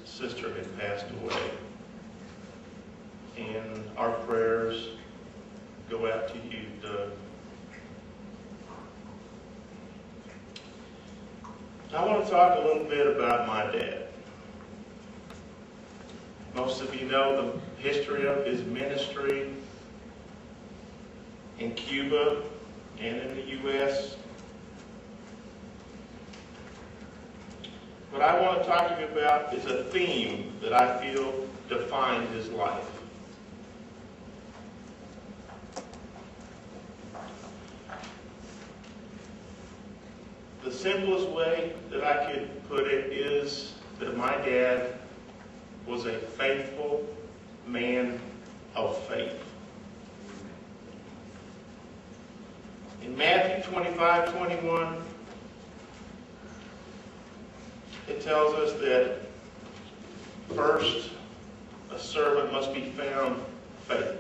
sister had passed away. And our prayers go out to you, Doug. I want to talk a little bit about my dad. Most of you know the history of his ministry in Cuba and in the U.S. What I want to talk to you about is a theme that I feel defined his life. The simplest way that I could put it is that my dad was a faithful man of faith. In Matthew 25:21, it tells us that first, a servant must be found faithful.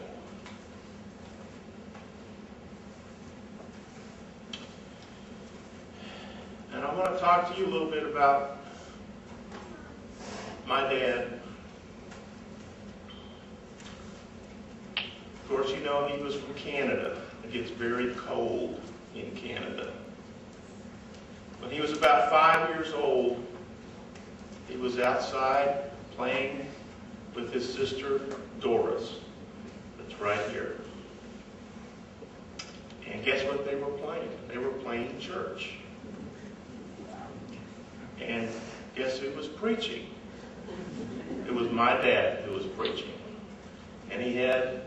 And I want to talk to you a little bit about my dad. Of course, you know he was from Canada. It gets very cold in Canada. When he was about 5 years old, he was outside playing with his sister Doris. That's right here. And guess what they were playing? They were playing church. And guess who was preaching? It was my dad who was preaching. And he had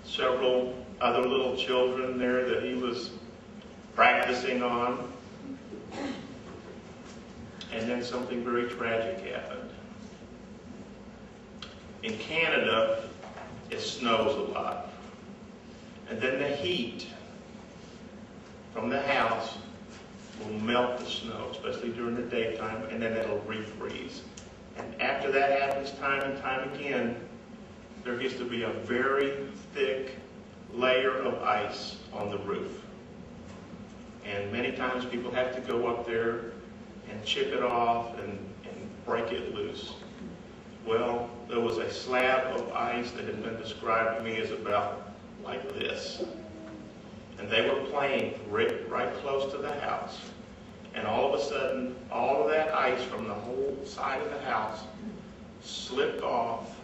several other little children there that he was practicing on. And then something very tragic happened. In Canada, it snows a lot. And then the heat from the house will melt the snow, especially during the daytime, and then it'll refreeze. And after that happens time and time again, there gets to be a very thick layer of ice on the roof. And many times people have to go up there and chip it off and break it loose. Well, there was a slab of ice that had been described to me as about like this. And they were playing right close to the house. And all of a sudden, all of that ice from the whole side of the house slipped off.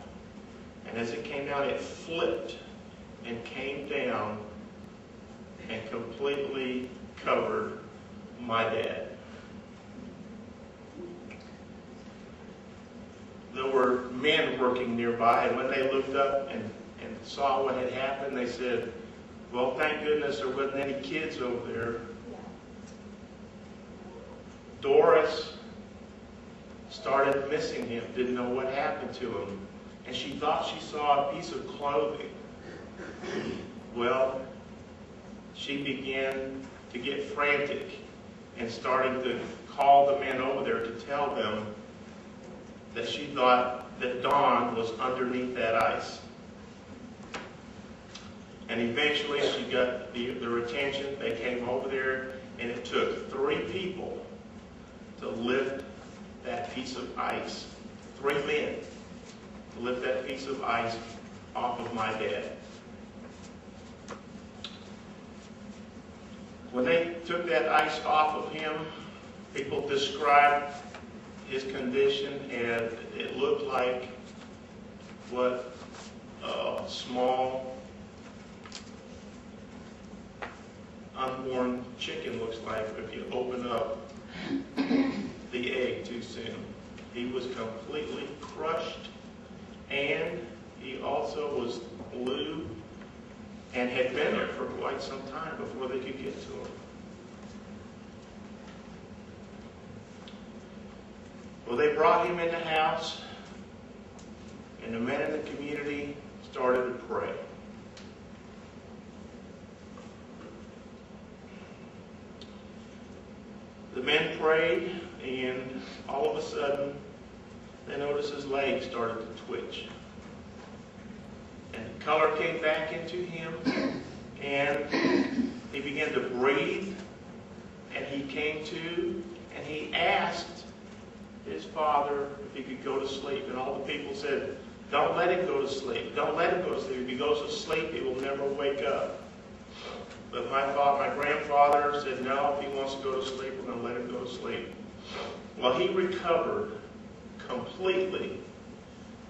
And as it came down, it flipped and came down and completely covered my dad. There were men working nearby, and when they looked up and saw what had happened, they said, well, thank goodness there wasn't any kids over there. Doris started missing him, didn't know what happened to him, and she thought she saw a piece of clothing. Well, she began to get frantic and started to call the men over there to tell them that she thought that Dawn was underneath that ice. And eventually she got their attention. They came over there, and it took 3 people to lift that piece of ice. 3 men to lift that piece of ice off of my dad. When they took that ice off of him, people described his condition, and it looked like what a small unborn chicken looks like if you open up the egg too soon. He was completely crushed, and he also was blue and had been there for quite some time before they could get to him. Well, they brought him in the house, and the men in the community started to pray. The men prayed, and all of a sudden, they noticed his legs started to twitch. And the color came back into him, and he began to breathe, and he came to, and he asked his father if he could go to sleep. And all the people said, don't let him go to sleep. Don't let him go to sleep. If he goes to sleep, he will never wake up. But my grandfather said, no, if he wants to go to sleep, we're going to let him go to sleep. Well, he recovered completely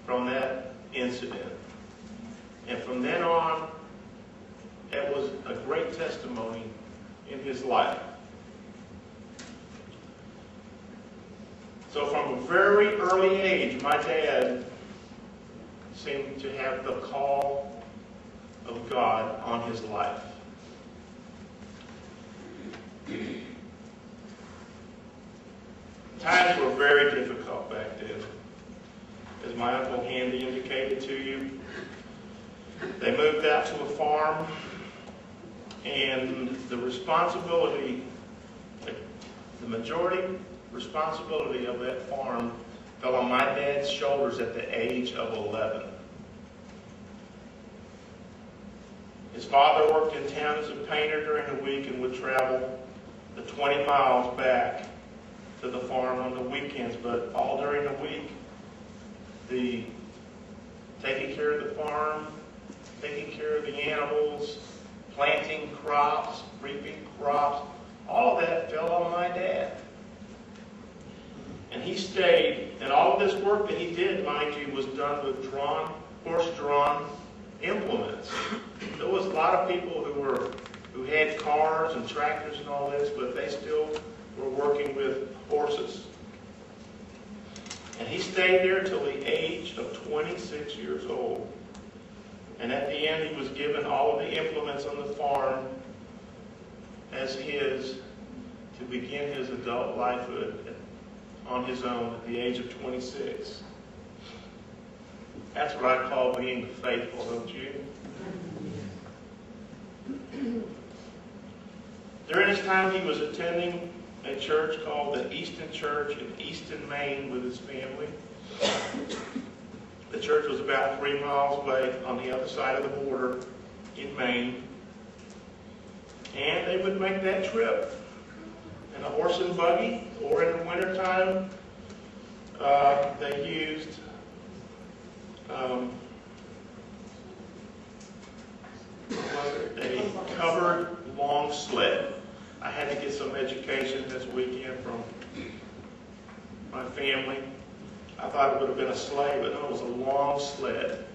from that incident. And from then on, it was a great testimony in his life. So from a very early age, my dad seemed to have the call of God on his life. Times were very difficult back then. As my Uncle Handy indicated to you, they moved out to a farm, and the responsibility, the majority responsibility of that farm fell on my dad's shoulders at the age of 11. His father worked in town as a painter during the week and would travel the 20 miles back to the farm on the weekends, but all during the week, the taking care of the farm, taking care of the animals, planting crops, reaping crops, all of that fell on my dad. And he stayed, and all of this work that he did, mind you, was done with horse-drawn implements. There was a lot of people who had cars and tractors and all this, but they still were working with horses. And he stayed there until the age of 26 years old. And at the end, he was given all of the implements on the farm as his to begin his adult lifehood on his own at the age of 26. That's what I call being faithful, don't you? During this time, he was attending a church called the Easton Church in Easton, Maine with his family. The church was about 3 miles away on the other side of the border in Maine. And they would make that trip in a horse and buggy, or in the wintertime, they used a covered long sled. I had to get some education this weekend from my family. I thought it would have been a sleigh, but no, it was a long sled.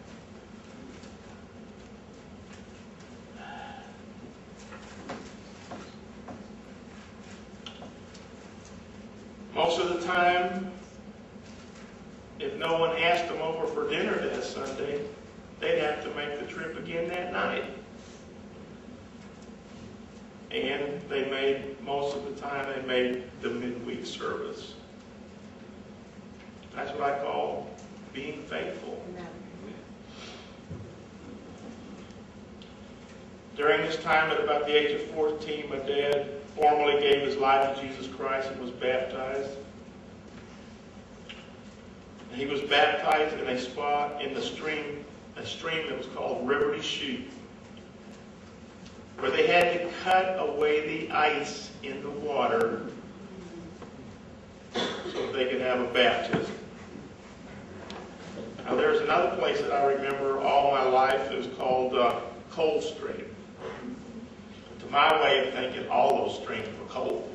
Most of the time, if no one asked them over for dinner that Sunday, they'd have to make the trip again that night. And most of the time, they made the midweek service. That's what I call being faithful. During this time, at about the age of 14, my dad formally gave his life to Jesus Christ and was baptized. He was baptized in a spot in the stream, a stream that was called River Chute, where they had to cut away the ice in the water so that they could have a baptism. Now there's another place that I remember all my life. It was called Cold Stream. To my way of thinking, all those streams were cold.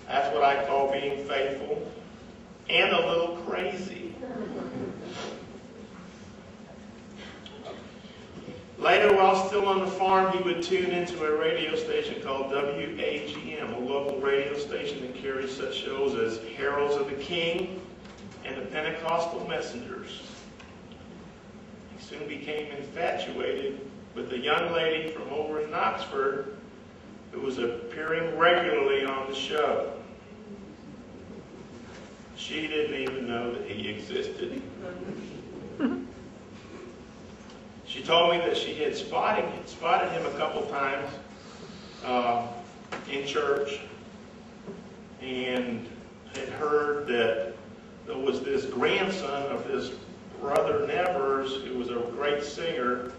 That's what I call being faithful and a little crazy. Later, while still on the farm, he would tune into a radio station called WAGM, a local radio station that carries such shows as Heralds of the King and the Pentecostal Messengers. He soon became infatuated with a young lady from over in Knoxford who was appearing regularly on the show. She didn't even know that he existed. She told me that she had spotted him a couple times in church, and had heard that there was this grandson of his brother NEVERS, who was a great singer,